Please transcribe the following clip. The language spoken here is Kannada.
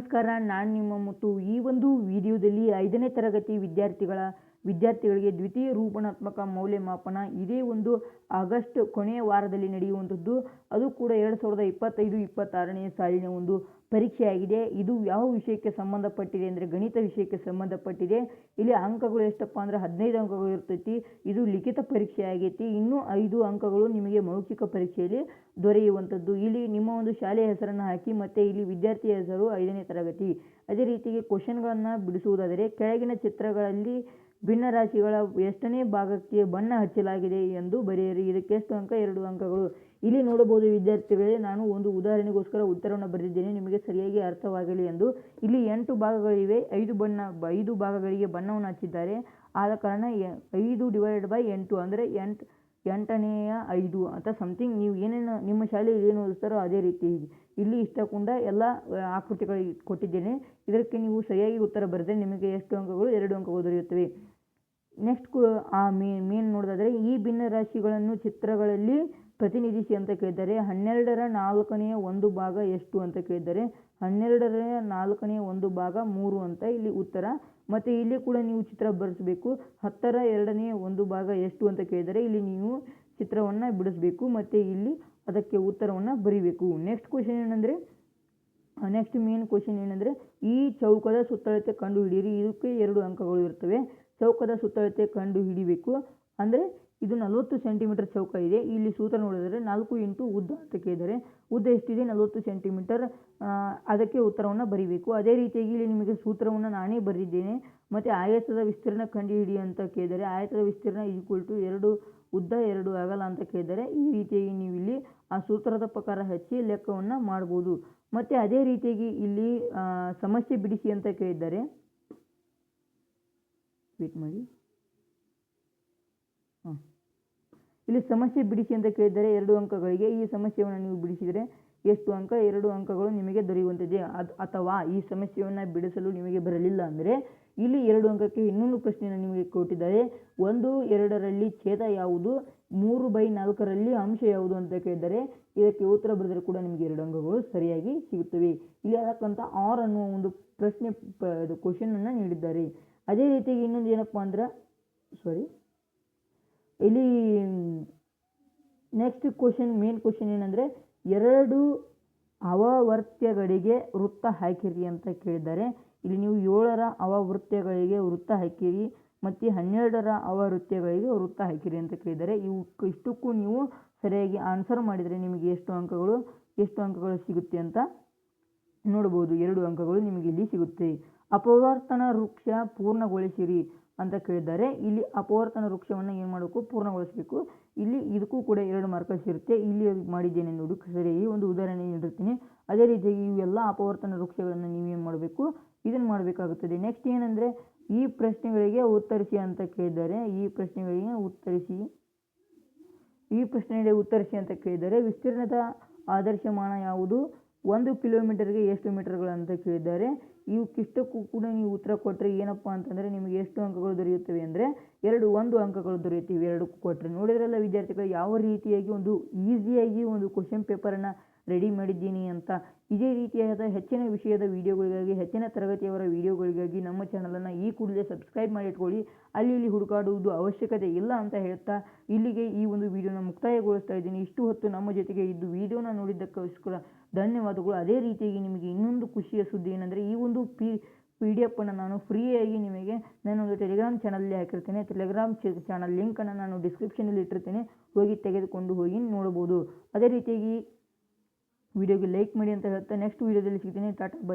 ನಮಸ್ಕಾರ, ನಾನು ನಿಮ್ಮ ಮುತ್ತು. ಈ ಒಂದು ವಿಡಿಯೋದಲ್ಲಿ 5ನೇ ತರಗತಿ ವಿದ್ಯಾರ್ಥಿಗಳಿಗೆ ದ್ವಿತೀಯ ರೂಪಣಾತ್ಮಕ ಮೌಲ್ಯಮಾಪನ ಇದೇ ಒಂದು ಆಗಸ್ಟ್ ಕೊನೆಯ ವಾರದಲ್ಲಿ ನಡೆಯುವಂಥದ್ದು. ಅದು ಕೂಡ 2025-26ನೇ ಸಾಲಿನ ಒಂದು ಪರೀಕ್ಷೆಯಾಗಿದೆ. ಇದು ಯಾವ ವಿಷಯಕ್ಕೆ ಸಂಬಂಧಪಟ್ಟಿದೆ ಅಂದರೆ ಗಣಿತ ವಿಷಯಕ್ಕೆ ಸಂಬಂಧಪಟ್ಟಿದೆ. ಇಲ್ಲಿ ಅಂಕಗಳು ಎಷ್ಟಪ್ಪ ಅಂದರೆ 15 ಅಂಕಗಳು ಇರ್ತೈತಿ. ಇದು ಲಿಖಿತ ಪರೀಕ್ಷೆ ಆಗೈತಿ. ಇನ್ನೂ 5 ಅಂಕಗಳು ನಿಮಗೆ ಮೌಖಿಕ ಪರೀಕ್ಷೆಯಲ್ಲಿ ದೊರೆಯುವಂಥದ್ದು. ಇಲ್ಲಿ ನಿಮ್ಮ ಒಂದು ಶಾಲೆಯ ಹೆಸರನ್ನು ಹಾಕಿ ಮತ್ತು ಇಲ್ಲಿ ವಿದ್ಯಾರ್ಥಿಯ ಹೆಸರು 5ನೇ ತರಗತಿ. ಅದೇ ರೀತಿಗೆ ಕ್ವಶನ್ಗಳನ್ನು ಬಿಡಿಸುವುದಾದರೆ ಕೆಳಗಿನ ಚಿತ್ರಗಳಲ್ಲಿ ಭಿನ್ನರಾಶಿಗಳ ಎಷ್ಟನೇ ಭಾಗಕ್ಕೆ ಬಣ್ಣ ಹಚ್ಚಲಾಗಿದೆ ಎಂದು ಬರೆಯಿರಿ. ಇದಕ್ಕೆ ಎಷ್ಟು ಅಂಕ? 2 ಅಂಕಗಳು. ಇಲ್ಲಿ ನೋಡಬಹುದು ವಿದ್ಯಾರ್ಥಿಗಳೇ, ನಾನು ಒಂದು ಉದಾಹರಣೆಗೋಸ್ಕರ ಉತ್ತರವನ್ನು ಬರೆದಿದ್ದೇನೆ ನಿಮಗೆ ಸರಿಯಾಗಿ ಅರ್ಥವಾಗಲಿ ಎಂದು. ಇಲ್ಲಿ 8 ಭಾಗಗಳಿವೆ. 5 ಭಾಗಗಳಿಗೆ ಬಣ್ಣವನ್ನು ಹಚ್ಚಿದ್ದಾರೆ. ಆದ ಕಾರಣ 5/8 ಅಂದರೆ 8ನೇ 5 ಅಂತ ಸಮಥಿಂಗ್. ನೀವು ಏನೇನು ನಿಮ್ಮ ಶಾಲೆಯಲ್ಲಿ ಏನು ಓದಿಸ್ತಾರೋ ಅದೇ ರೀತಿ ಇಲ್ಲಿ ಇಷ್ಟಕೊಂಡ ಎಲ್ಲ ಆಕೃತಿಗಳು ಕೊಟ್ಟಿದ್ದೇನೆ. ಇದಕ್ಕೆ ನೀವು ಸರಿಯಾಗಿ ಉತ್ತರ ಬರೆದರೆ ನಿಮಗೆ ಎಷ್ಟು ಅಂಕಗಳು? 2 ಅಂಕಗಳು ದೊರೆಯುತ್ತವೆ. ನೆಕ್ಸ್ಟ್ ಮೇನ್ ನೋಡೋದಾದರೆ ಈ ಭಿನ್ನರಾಶಿಗಳನ್ನು ಚಿತ್ರಗಳಲ್ಲಿ ಪ್ರತಿನಿಧಿಸಿ ಅಂತ ಕೇಳಿದ್ದಾರೆ. 12ರ 4ನೇ 1 ಭಾಗ ಎಷ್ಟು ಅಂತ ಕೇಳಿದ್ದಾರೆ. 12ರ 4ನೇ 1 ಭಾಗ 3 ಅಂತ ಇಲ್ಲಿ ಉತ್ತರ. ಮತ್ತು ಇಲ್ಲಿ ಕೂಡ ನೀವು ಚಿತ್ರ ಬರೆಸಬೇಕು. 10ರ 2ನೇ 1 ಭಾಗ ಎಷ್ಟು ಅಂತ ಕೇಳಿದರೆ ಇಲ್ಲಿ ನೀವು ಚಿತ್ರವನ್ನು ಬಿಡಿಸಬೇಕು ಮತ್ತು ಇಲ್ಲಿ ಅದಕ್ಕೆ ಉತ್ತರವನ್ನು ಬರೀಬೇಕು. ನೆಕ್ಸ್ಟ್ ಮೇನ್ ಕ್ವಶನ್ ಏನಂದರೆ ಈ ಚೌಕದ ಸುತ್ತಳತೆ ಕಂಡು ಹಿಡಿಯಿರಿ. ಇದಕ್ಕೆ 2 ಅಂಕಗಳು ಇರ್ತವೆ. ಚೌಕದ ಸುತ್ತಳತೆ ಕಂಡು ಹಿಡಿಬೇಕು ಅಂದರೆ ಇದು 40 ಸೆಂಟಿಮೀಟರ್ ಚೌಕ ಇದೆ. ಇಲ್ಲಿ ಸೂತ್ರ ನೋಡಿದರೆ 4 ಇಂಟು ಉದ್ದ ಅಂತ ಕೇಳಿದರೆ ಉದ್ದ ಎಷ್ಟಿದೆ? 40 ಸೆಂಟಿಮೀಟರ್. ಅದಕ್ಕೆ ಉತ್ತರವನ್ನು ಬರೀಬೇಕು. ಅದೇ ರೀತಿಯಾಗಿ ಇಲ್ಲಿ ನಿಮಗೆ ಸೂತ್ರವನ್ನು ನಾನೇ ಬರೆದಿದ್ದೇನೆ. ಮತ್ತು ಆಯತದ ವಿಸ್ತೀರ್ಣ ಕಂಡು ಹಿಡಿ ಅಂತ ಕೇಳಿದರೆ ಆಯತದ ವಿಸ್ತೀರ್ಣ = 2 ಉದ್ದ 2 ಅಗಲ ಅಂತ ಕೇಳಿದರೆ ಈ ರೀತಿಯಾಗಿ ನೀವು ಇಲ್ಲಿ ಆ ಸೂತ್ರದ ಪ್ರಕಾರ ಹಚ್ಚಿ ಲೆಕ್ಕವನ್ನು ಮಾಡ್ಬೋದು. ಮತ್ತು ಅದೇ ರೀತಿಯಾಗಿ ಇಲ್ಲಿ ಸಮಸ್ಯೆ ಬಿಡಿಸಿ ಅಂತ ಕೇಳಿದ್ದಾರೆ. ವೇಟ್ ಮಾಡಿ. ಇಲ್ಲಿ ಸಮಸ್ಯೆ ಬಿಡಿಸಿ ಅಂತ ಕೇಳಿದರೆ 2 ಅಂಕಗಳಿಗೆ ಈ ಸಮಸ್ಯೆಯನ್ನು ನೀವು ಬಿಡಿಸಿದರೆ ಎಷ್ಟು ಅಂಕ? 2 ಅಂಕಗಳು ನಿಮಗೆ ದೊರೆಯುವಂತಿದೆ. ಅಥವಾ ಈ ಸಮಸ್ಯೆಯನ್ನು ಬಿಡಿಸಲು ನಿಮಗೆ ಬರಲಿಲ್ಲ ಅಂದರೆ ಇಲ್ಲಿ 2 ಅಂಕಕ್ಕೆ ಇನ್ನೊಂದು ಪ್ರಶ್ನೆಯನ್ನು ನಿಮಗೆ ಕೊಟ್ಟಿದ್ದಾರೆ. 1, 2ರಲ್ಲಿ ಛೇದ ಯಾವುದು? 3/4ರಲ್ಲಿ ಅಂಶ ಯಾವುದು ಅಂತ ಕೇಳಿದರೆ ಇದಕ್ಕೆ ಉತ್ತರ ಬರೆದರೆ ಕೂಡ ನಿಮಗೆ 2 ಅಂಕಗಳು ಸರಿಯಾಗಿ ಸಿಗುತ್ತವೆ. ಇಲ್ಲಿ ಅದಕ್ಕಂತ ಆರ್ ಅನ್ನುವ ಒಂದು ಕ್ವಶನನ್ನು ನೀಡಿದ್ದಾರೆ. ಅದೇ ರೀತಿಯಾಗಿ ಇನ್ನೊಂದು ಏನಪ್ಪ ಅಂದ್ರೆ ಇಲ್ಲಿ ನೆಕ್ಸ್ಟ್ ಮೇನ್ ಕ್ವಶನ್ ಏನಂದರೆ 2 ಅವವೃತ್ತಗಳಿಗೆ ವೃತ್ತ ಹಾಕಿರಿ ಅಂತ ಕೇಳಿದ್ದಾರೆ. ಇಲ್ಲಿ ನೀವು 7ರ ಅವವೃತ್ತಗಳಿಗೆ ವೃತ್ತ ಹಾಕಿರಿ ಮತ್ತು 12ರ ಅವವೃತ್ತಗಳಿಗೆ ವೃತ್ತ ಹಾಕಿರಿ ಅಂತ ಕೇಳಿದ್ದಾರೆ. ಇಷ್ಟಕ್ಕೂ ನೀವು ಸರಿಯಾಗಿ ಆನ್ಸರ್ ಮಾಡಿದರೆ ನಿಮಗೆ ಎಷ್ಟು ಅಂಕಗಳು ಸಿಗುತ್ತೆ ಅಂತ ನೋಡ್ಬೋದು. 2 ಅಂಕಗಳು ನಿಮಗೆ ಇಲ್ಲಿ ಸಿಗುತ್ತೆ. ಅಪವರ್ತನ ವೃಕ್ಷ ಪೂರ್ಣಗೊಳಿಸಿರಿ ಅಂತ ಕೇಳಿದ್ದಾರೆ. ಇಲ್ಲಿ ಅಪವರ್ತನ ವೃಕ್ಷವನ್ನು ಏನು ಮಾಡಬೇಕು? ಪೂರ್ಣಗೊಳಿಸಬೇಕು. ಇಲ್ಲಿ ಇದಕ್ಕೂ ಕೂಡ 2 ಮಾರ್ಕ್ಸ್ ಇರುತ್ತೆ. ಇಲ್ಲಿ ಮಾಡಿದ್ದೇನೆ ನೋಡಿ ಸರಿಯಾಗಿ ಒಂದು ಉದಾಹರಣೆ ನೀಡಿರ್ತೀನಿ. ಅದೇ ರೀತಿಯಾಗಿ ಇವೆಲ್ಲ ಅಪವರ್ತನ ವೃಕ್ಷಗಳನ್ನು ನೀವೇನು ಮಾಡಬೇಕು? ಇದನ್ನು ಮಾಡಬೇಕಾಗುತ್ತದೆ. ನೆಕ್ಸ್ಟ್ ಏನಂದರೆ ಈ ಪ್ರಶ್ನೆಗಳಿಗೆ ಉತ್ತರಿಸಿ ಅಂತ ಕೇಳಿದ್ದಾರೆ. ಈ ಪ್ರಶ್ನೆಗಳಿಗೆ ಉತ್ತರಿಸಿ ಅಂತ ಕೇಳಿದ್ದಾರೆ. ವಿಸ್ತೀರ್ಣದ ಆದರ್ಶಮಾನ ಯಾವುದು? 1 ಕಿಲೋಮೀಟರ್ಗೆ ಎಷ್ಟು ಮೀಟರ್ಗಳು ಅಂತ ಕೇಳಿದ್ದಾರೆ. ಇವಕ್ಕಿಷ್ಟಕ್ಕೂ ಕೂಡ ನೀವು ಉತ್ತರ ಕೊಟ್ಟರೆ ಏನಪ್ಪ ಅಂತಂದರೆ ನಿಮಗೆ ಎಷ್ಟು ಅಂಕಗಳು ದೊರೆಯುತ್ತವೆ ಅಂದರೆ 1 ಅಂಕಗಳು ದೊರೆಯುತ್ತವೆ. 2ಕ್ಕೂ ಕೊಟ್ಟರೆ. ನೋಡಿದ್ರಲ್ಲ ವಿದ್ಯಾರ್ಥಿಗಳು ಯಾವ ರೀತಿಯಾಗಿ ಒಂದು ಈಸಿಯಾಗಿ ಒಂದು ಕ್ವಶನ್ ಪೇಪರನ್ನು ರೆಡಿ ಮಾಡಿದ್ದೀನಿ ಅಂತ. ಇದೇ ರೀತಿಯಾದ ಹೆಚ್ಚಿನ ವಿಷಯದ ವಿಡಿಯೋಗಳಿಗಾಗಿ ಹೆಚ್ಚಿನ ತರಗತಿಯವರ ವಿಡಿಯೋಗಳಿಗಾಗಿ ನಮ್ಮ ಚಾನಲನ್ನು ಈ ಕೂಡಲೇ ಸಬ್ಸ್ಕ್ರೈಬ್ ಮಾಡಿ ಇಟ್ಕೊಳ್ಳಿ. ಅಲ್ಲಿ ಹುಡುಕಾಡುವುದು ಅವಶ್ಯಕತೆ ಇಲ್ಲ ಅಂತ ಹೇಳ್ತಾ ಇಲ್ಲಿಗೆ ಈ ಒಂದು ವಿಡಿಯೋನ ಮುಕ್ತಾಯಗೊಳಿಸ್ತಾ ಇದ್ದೀನಿ. ಇಷ್ಟು ಹೊತ್ತು ನಮ್ಮ ಜೊತೆಗೆ ಇದ್ದು ವಿಡಿಯೋನ ನೋಡಿದ್ದಕ್ಕೋಸ್ಕರ ಧನ್ಯವಾದಗಳು. ಅದೇ ರೀತಿಯಾಗಿ ನಿಮಗೆ ಇನ್ನೊಂದು ಖುಷಿಯ ಸುದ್ದಿ ಏನಂದರೆ ಈ ಒಂದು PDF ಅನ್ನು ನಾನು ಫ್ರೀಯಾಗಿ ನಿಮಗೆ ನಾನೊಂದು ಟೆಲಿಗ್ರಾಮ್ ಚಾನಲಲ್ಲಿ ಹಾಕಿರ್ತೇನೆ. ಟೆಲಿಗ್ರಾಮ್ ಚಾನಲ್ ಲಿಂಕನ್ನು ನಾನು ಡಿಸ್ಕ್ರಿಪ್ಷನಲ್ಲಿ ಇಟ್ಟಿರ್ತೀನಿ. ಹೋಗಿ ತೆಗೆದುಕೊಂಡು ಹೋಗಿ ನೋಡ್ಬೋದು. ಅದೇ ರೀತಿಯಾಗಿ ವಿಡಿಯೋಗೆ ಲೈಕ್ ಮಾಡಿ ಅಂತ ಹೇಳ್ತಾ ನೆಕ್ಸ್ಟ್ ವಿಡಿಯೋದಲ್ಲಿ ಸಿಗ್ತೀನಿ. Tata bye.